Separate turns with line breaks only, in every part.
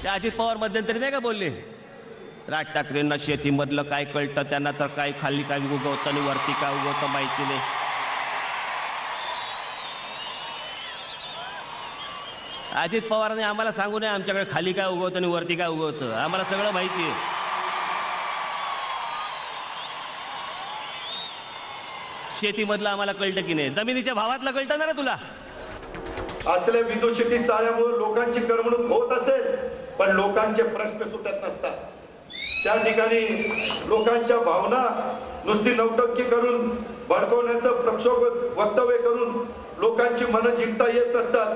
अजित पवार मध्यंतरी नाही का बोलले, राज ठाकरेंना शेतीमधलं काय कळतं, त्यांना तर काय खाली काय उगवतं आणि वरती काय उगवतं माहिती नाही. अजित पवारांनी आम्हाला सांगू नये आमच्याकडे खाली काय उगवतं आणि वरती काय उगवतं, आम्हाला सगळं माहिती आहे. शेतीमधलं आम्हाला कळतं की नाही, जमिनीच्या भावातलं कळतं ना रे तुला.
असल्या विदूषकी चाळ्यामुळे लोकांची करमणूक होत असेल, पण लोकांचे प्रश्न सुटत नसतात. त्या ठिकाणी लोकांच्या भावना नुसती नौटंकी करून भडकवण्याचं प्रक्षोभ वक्तव्य करून लोकांची मनं जिंकता येत नसतात,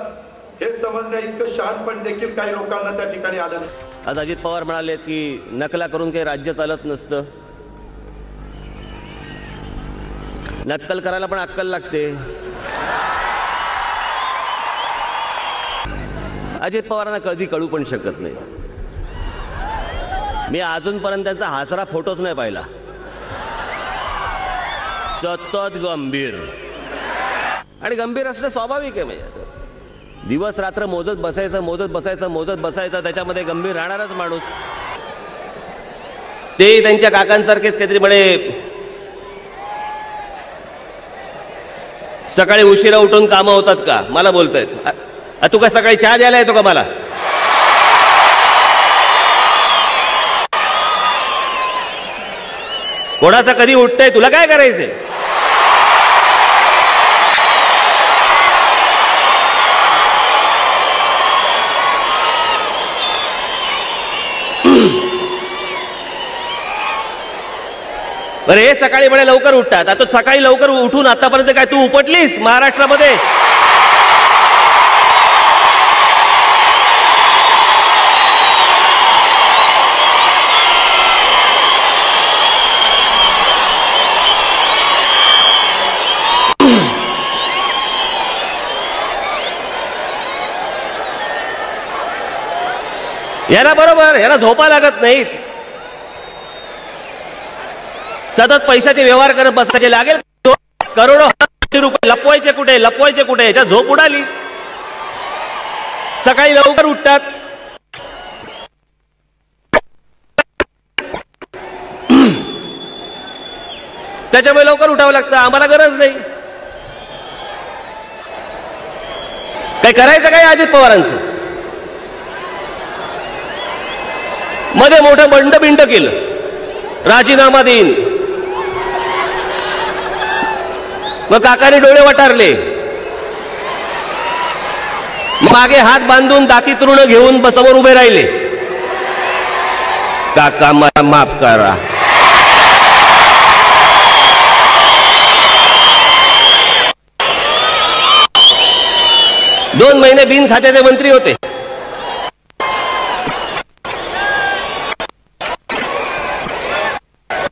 हे समजण्या इतकं शहाणपण देखील काही लोकांना त्या ठिकाणी आलं.
आज अजित पवार म्हणाले की नकला करून काही राज्य चालत नसतं. नक्कल करायला पण अक्कल लागते. अजित पवारांना कधी कळू पण शकत नाही. मी अजूनपर्यंत त्यांचा हसरा फोटोच नाही पाहिला. सतत गंभीर, आणि गंभीर असणं स्वाभाविक आहे. म्हणजे दिवस रात्र मोजत बसायचं त्याच्यामध्ये गंभीर राहणारच माणूस. ते त्यांच्या काकांसारखेच काहीतरी म्हणे, सकाळी उशिरा उठून कामं होतात का, मला बोलतायत. तू काय सकाळी चहा द्यायला येतो का मला? कोणाचं कधी उठतंय, तुला काय करायचंय? बरं, हे सकाळी म्हणे लवकर उठतात. आता सकाळी लवकर उठून आतापर्यंत काय तू उपटलीस महाराष्ट्रामध्ये? याला बरोबर, याला झोपा लागत नाहीत. सतत पैशाचे व्यवहार करत बसायचे. लागेल करोडो रुपये लपवायचे कुठे, याच्या झोप उडाली. सकाळी लवकर उठतात. त्याच्यामुळे लवकर उठावं लागतं. आम्हाला गरज नाही. काय करायचं काय अजित पवारांचं? मध्ये मोठं बंड केलं, राजीनामा देईन. मग काकाने डोळे वटारले, मागे हात बांधून दाती तृण घेऊन समोर उभे राहिले. काका मला माफ करा. दोन महिने बिन खात्याचे मंत्री होते.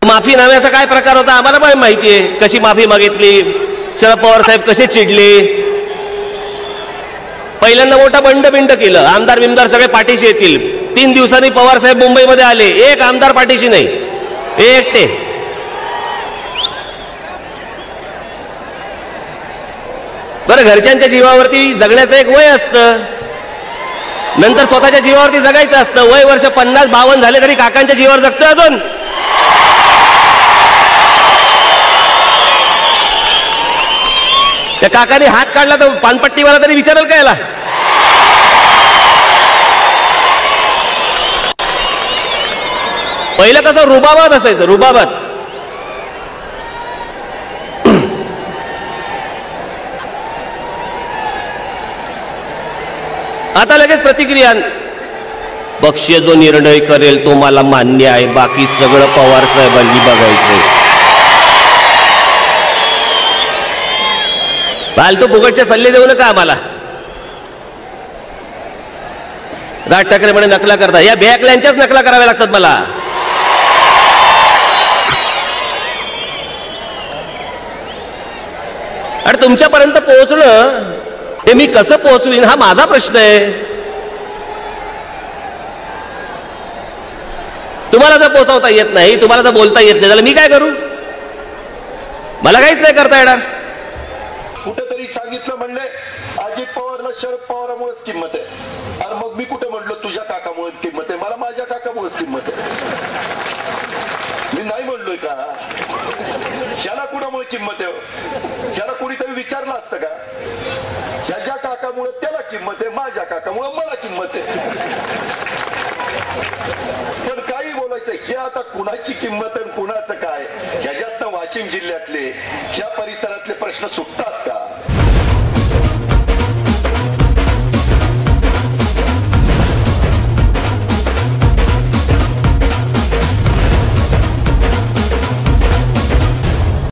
माफी नाम्याचा काय प्रकार होता आम्हाला पण माहितीये. कशी माफी मागितली, शरद पवार साहेब कसे चिडले. पहिल्यांदा मोठा बंड केलं, आमदार बिमदार सगळे पाठीशी येतील. 3 दिवसांनी पवार साहेब मुंबईमध्ये आले, एक आमदार पाठीशी नाही, एकटे. बरं, घरच्यांच्या जीवावरती जगण्याचं एक वय असतं, नंतर स्वतःच्या जीवावरती जगायचं असतं. वय वर्ष 50-52 झाले तरी काकांच्या जीवावर जगतोय अजून. त्या काकाने हात काढला तर पानपट्टीवाला तरी विचारेल का याला? पहिलं कसं रुबाबात असायचं, रुबाबात. आता लगेच प्रतिक्रिया. पक्ष जो निर्णय करेल तो मला मान्य आहे, बाकी सगळं पवार साहेबांनी बघायचंय. फालतू फुकटचे सल्ले देऊ नका आम्हाला. राज ठाकरे म्हणे नकला करता, या बॅकल्यांच्याच नकला कराव्या लागतात मला. आणि तुमच्यापर्यंत पोहोचणं हे मी कसं पोहोचवीन हा माझा प्रश्न आहे. तुम्हाला जर पोहोचवता येत नाही, तुम्हाला जर बोलता येत नाही, त्याला मी काय करू? मला काहीच नाही करता येणार.
कुठेतरी सांगितलं म्हणले अजित पवारला शरद पवारामुळेच किंमत आहे. आणि मग मी कुठे म्हटलो तुझ्या काकामुळे किंमत आहे? मला माझ्या काकामुळेच किंमत आहे. मी नाही म्हणलोय का? ह्याला कुणामुळे किंमत आहे? ह्याला कुणीतरी विचारलं असतं का? ह्याच्या काकामुळे त्याला किंमत आहे, माझ्या काकामुळे मला किंमत आहे. पण काही बोलायचं, हे आता कुणाची किंमत आहे कुणाचं काय, ह्याच्यातनं वाशिम जिल्ह्यातले ह्या परिसरातले प्रश्न सुटतात का?